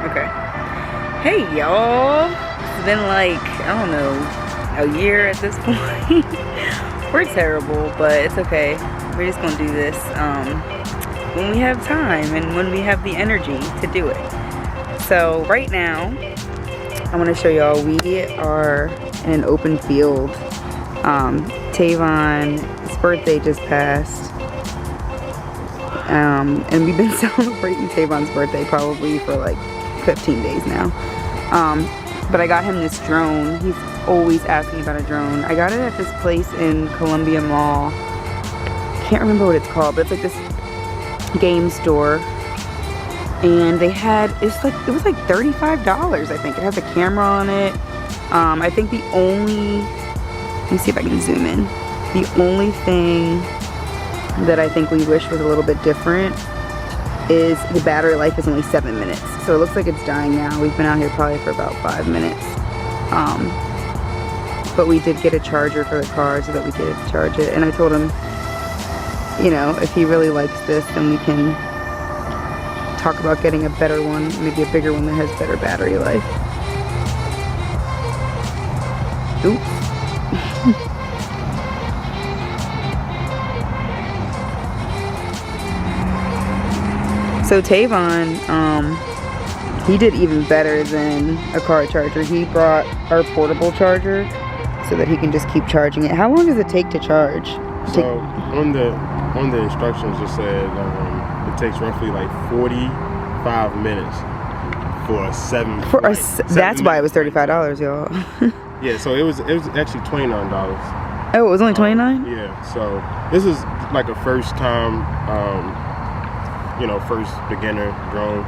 Okay. Hey y'all. It's been like, I don't know, a year at this point. We're terrible, but it's okay. We're just gonna do this when we have time and when we have the energy to do it. So right now, I want to show y'all we are in an open field. Tavon's birthday just passed. And we've been celebrating Tavon's birthday probably for like 15 days now. But I got him this drone. He's always asking about a drone. I got it at this place in Columbia Mall. Can't remember what it's called, but it's like this game store. And they had, it was like $35, I think. It has a camera on it. I think the only, let me see if I can zoom in. The only thing that I think we wish was a little bit different is the battery life is only 7 minutes. So it looks like it's dying now. We've been out here probably for about 5 minutes. But we did get a charger for the car so that we could charge it. And I told him, you know, if he really likes this, then we can talk about getting a better one, maybe a bigger one that has better battery life. Oops. So Tavon, he did even better than a car charger. He brought our portable charger so that he can just keep charging it. How long does it take to charge? So on the instructions it said it takes roughly like 45 minutes for a 7. That's why it was $35, y'all. Yeah, so it was actually $29. Oh, it was only $29? Yeah. So this is like a first time. You know, first beginner drone,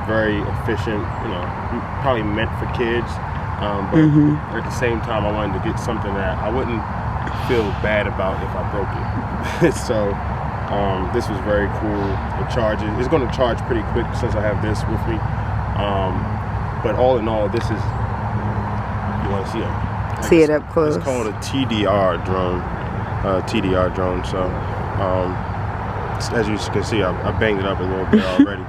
very efficient, you know, probably meant for kids, but at the same time I wanted to get something that I wouldn't feel bad about if I broke it. So this was very cool. It charges, it's going to charge pretty quick since I have this with me, but all in all, this is, you want to see it? See it up close. It's called a TDR drone, so as you can see, I banged it up a little bit already,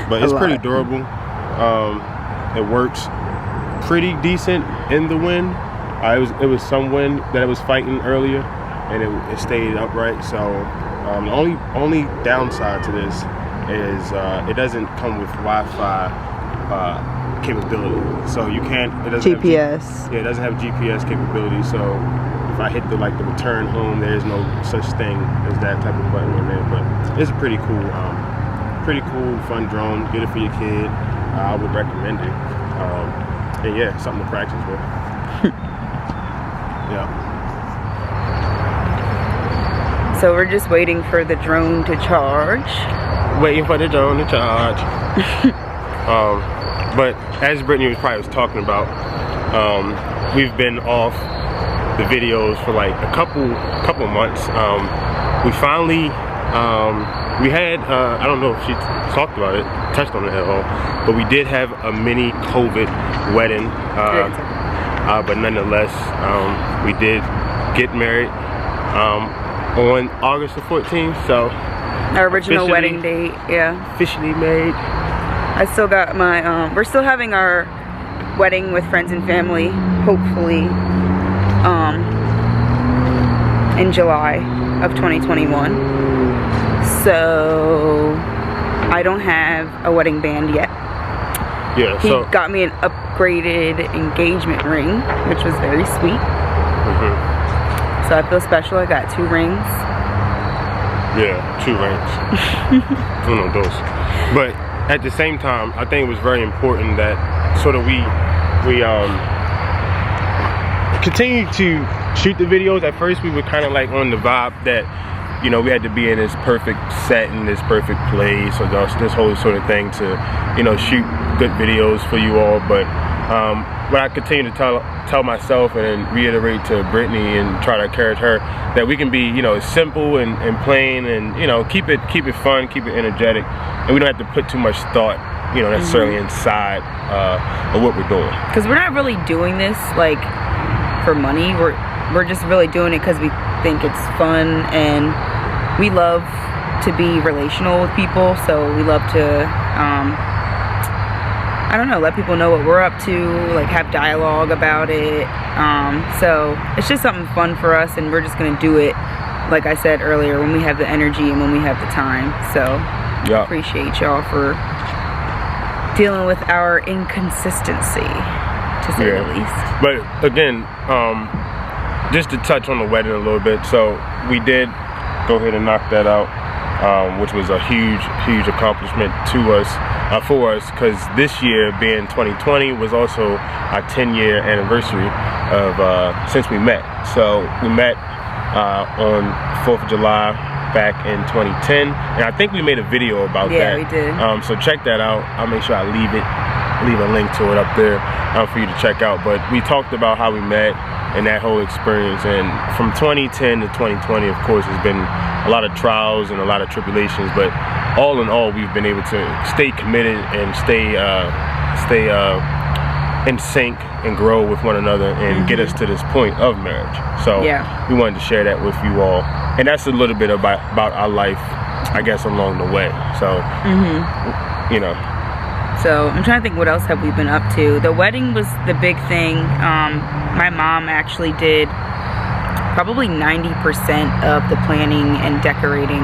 but it's pretty durable. It works pretty decent in the wind. It was some wind that it was fighting earlier, and it stayed upright. So the only downside to this is it doesn't come with Wi-Fi capability. So you can't. It doesn't GPS. It doesn't have GPS capability. So if I hit the return home, there's no such thing as that type of button on there. But it's pretty cool, fun drone. Get it for your kid. I would recommend it. And yeah, something to practice with. Yeah. So we're just waiting for the drone to charge. Waiting for the drone to charge. But as Brittany was talking about, we've been off the videos for like a couple months. We finally we had I don't know if she touched on it at all, but we did have a mini COVID wedding, but nonetheless we did get married on August the 14th. So our original wedding date, yeah, officially married. I still got my we're still having our wedding with friends and family, hopefully in July of 2021. So I don't have a wedding band yet. Yeah, he got me an upgraded engagement ring, which was very sweet. So I feel special. I got 2 rings. Yeah, 2 rings. One of those. But at the same time, I think it was very important that sort of we continue to shoot the videos. At first we were kind of like on the vibe that, you know, we had to be in this perfect set and this perfect place, or this whole sort of thing to, you know, shoot good videos for you all. But what I continue to tell myself and reiterate to Brittany and try to encourage her, that we can be, you know, simple and plain, and, you know, keep it fun, keep it energetic, and we don't have to put too much thought, you know, necessarily inside of what we're doing. Because we're not really doing this like for money. We're just really doing it because we think it's fun, and we love to be relational with people. So we love to I don't know, let people know what we're up to, like have dialogue about it. So it's just something fun for us, and we're just gonna do it, like I said earlier, when we have the energy and when we have the time. So yeah. Appreciate y'all for dealing with our inconsistency, to say the least. But again, just to touch on the wedding a little bit, so we did go ahead and knock that out, which was a huge accomplishment to us, for us, because this year being 2020 was also our 10-year anniversary of since we met. So we met on 4th of July back in 2010, and I think we made a video about that. Yeah, we did. So check that out. I'll make sure I leave a link to it up there for you to check out. But we talked about how we met and that whole experience, and from 2010 to 2020, of course, has been a lot of trials and a lot of tribulations, but all in all, we've been able to stay committed and stay in sync and grow with one another and get us to this point of marriage. So we wanted to share that with you all, and that's a little bit about our life, I guess, along the way. So you know. So I'm trying to think, what else have we been up to? The wedding was the big thing. My mom actually did probably 90% of the planning and decorating.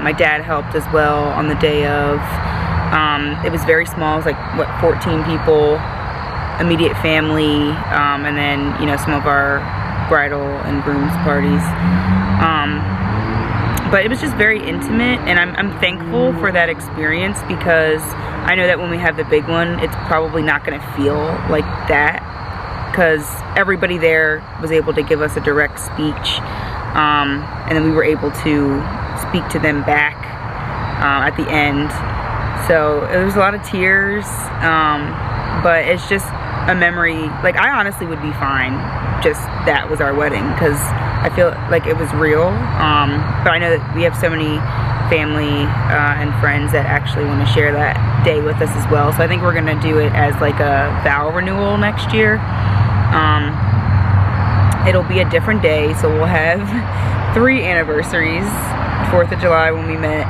My dad helped as well on the day of. It was very small. It was like, what, 14 people, immediate family, and then, you know, some of our bridal and groom's parties. But it was just very intimate, and I'm thankful for that experience, because I know that when we have the big one, it's probably not going to feel like that, because everybody there was able to give us a direct speech, and then we were able to speak to them back at the end. So it was a lot of tears, but it's just a memory. Like, I honestly would be fine just that was our wedding, because I feel like it was real. But I know that we have so many family and friends that actually want to share that day with us as well. So I think we're gonna do it as like a vow renewal next year. It'll be a different day, so we'll have 3 anniversaries: 4th of July when we met,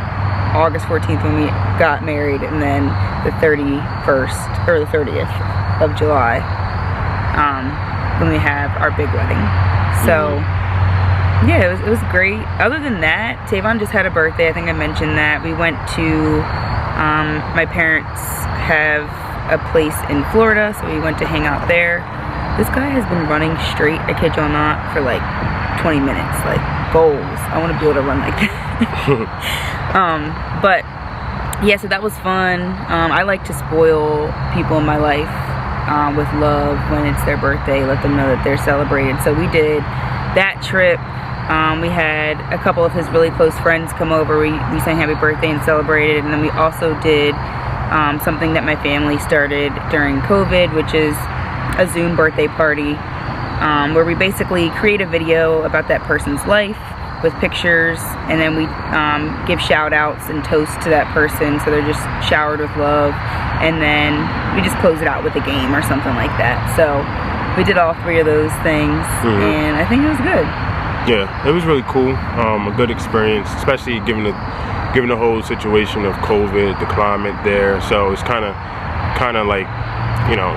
August 14th when we got married, and then the 31st or the 30th of July when we have our big wedding. So yeah, it was great. Other than that, Tavon just had a birthday. I think I mentioned that. We went to, my parents have a place in Florida, so we went to hang out there. This guy has been running straight, I kid y'all not, for like 20 minutes, like goals. I want to be able to run like that. But yeah, so that was fun. I like to spoil people in my life with love when it's their birthday, let them know that they're celebrated. So we did that trip. We had a couple of his really close friends come over. We sang happy birthday and celebrated, and then we also did something that my family started during COVID, which is a Zoom birthday party, where we basically create a video about that person's life with pictures, and then we give shout outs and toast to that person, so they're just showered with love, and then we just close it out with a game or something like that. So we did all 3 of those things, and I think it was good. Yeah, it was really cool. A good experience, especially given the whole situation of COVID, the climate there. So it's kind of like, you know,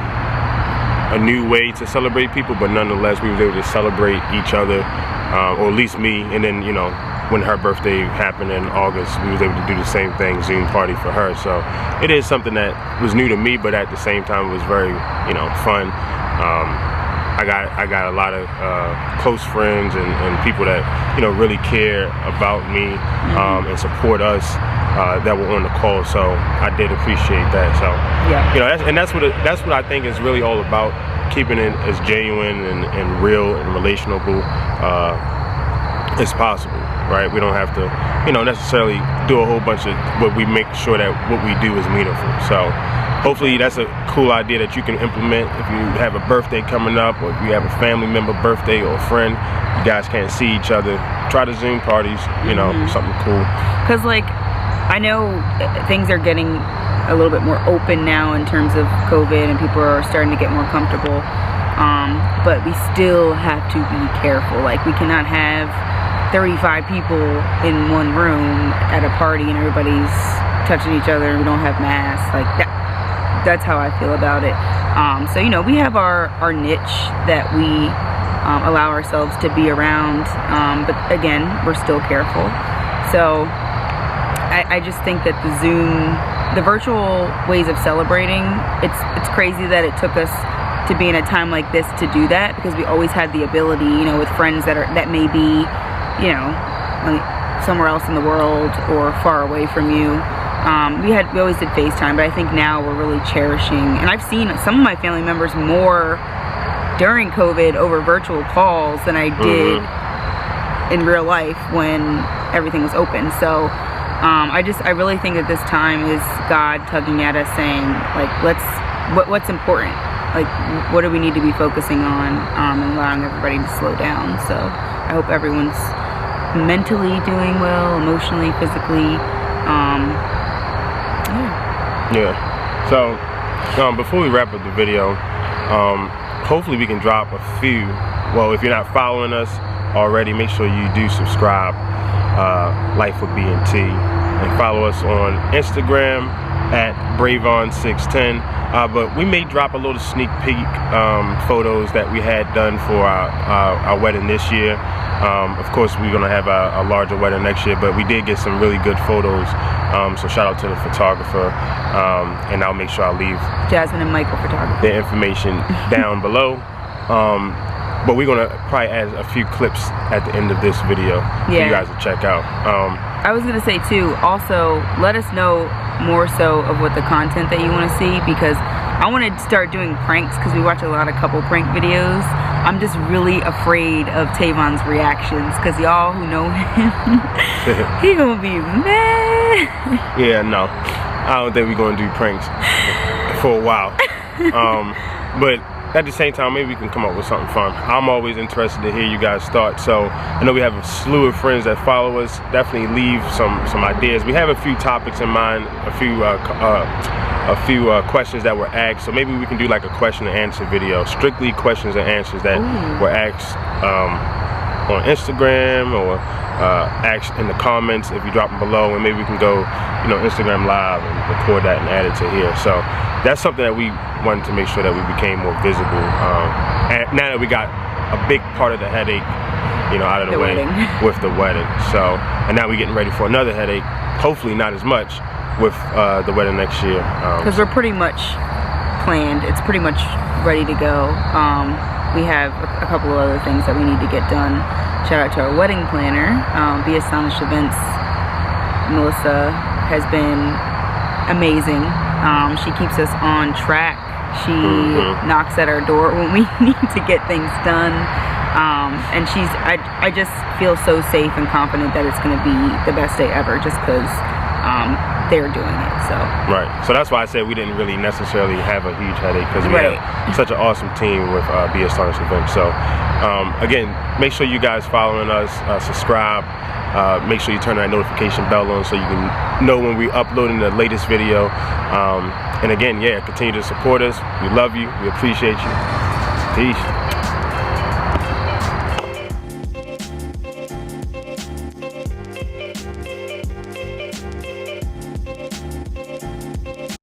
a new way to celebrate people, but nonetheless we was able to celebrate each other, or at least me. And then, you know, when her birthday happened in August, we was able to do the same thing, Zoom party for her. So it is something that was new to me, but at the same time it was very, you know, fun. I got a lot of close friends and people that, you know, really care about me and support us that were on the call. So I did appreciate that. So you know, that's what I think is really all about, keeping it as genuine and real and relational as possible, right? We don't have to, you know, necessarily do a whole bunch of, but we make sure that what we do is meaningful. So hopefully that's a cool idea that you can implement if you have a birthday coming up, or if you have a family member birthday or a friend, you guys can't see each other, try the Zoom parties, you know, something cool. Because like, I know things are getting a little bit more open now in terms of COVID, and people are starting to get more comfortable, but we still have to be careful. Like, we cannot have 35 people in one room at a party and everybody's touching each other and we don't have masks. Like, that's how I feel about it. So you know, we have our niche that we allow ourselves to be around, but again, we're still careful. So I just think that the virtual ways of celebrating, it's crazy that it took us to be in a time like this to do that, because we always had the ability, you know, with friends that may be, you know, somewhere else in the world or far away from you. We always did FaceTime, but I think now we're really cherishing, and I've seen some of my family members more during COVID over virtual calls than I did in real life when everything was open. So I really think that this time is God tugging at us, saying like, what's important, like what do we need to be focusing on, and allowing everybody to slow down. So I hope everyone's mentally doing well, emotionally, physically. Yeah. So before we wrap up the video, hopefully we can drop a few. Well, if you're not following us already, make sure you do subscribe, Life with B&T, and follow us on Instagram at Bravon610. But we may drop a little sneak peek photos that we had done for our wedding this year. Of course, we're gonna have a larger wedding next year, but we did get some really good photos. So shout out to the photographer, and I'll make sure I leave Jasmine and Michael Photography, the information down below. But we're gonna probably add a few clips at the end of this video for you guys to check out. I was gonna say too, also let us know more so of what the content that you want to see, because I want to start doing pranks, because we watch a lot of couple prank videos. I'm just really afraid of Tavon's reactions, because y'all who know him, he gonna be mad. Yeah, no, I don't think we're gonna do pranks for a while. But at the same time, maybe we can come up with something fun. I'm always interested to hear you guys' thoughts. So I know we have a slew of friends that follow us. Definitely leave some ideas. We have a few topics in mind, a few questions that were asked. So maybe we can do like a question and answer video, strictly questions and answers that were asked on Instagram, or asked in the comments if you drop them below, and maybe we can go, you know, Instagram live and record that and add it to here. So that's something that we wanted to make sure that we became more visible. And now that we got a big part of the headache, you know, out of the way with the wedding. So, and now we're getting ready for another headache. Hopefully not as much with the wedding next year. Because we're pretty much planned. It's pretty much ready to go. We have a couple of other things that we need to get done. Shout out to our wedding planner, Be Astonished Events. Melissa has been amazing. She keeps us on track. She knocks at our door when we need to get things done. And I just feel so safe and confident that it's going to be the best day ever, just because they're doing it. So right. So that's why I said we didn't really necessarily have a huge headache, because we have such an awesome team with Be Astonished Events. So again, make sure you guys following us, subscribe. Make sure you turn that notification bell on so you can know when we uploading the latest video. And again, yeah, continue to support us. We love you. We appreciate you. Peace.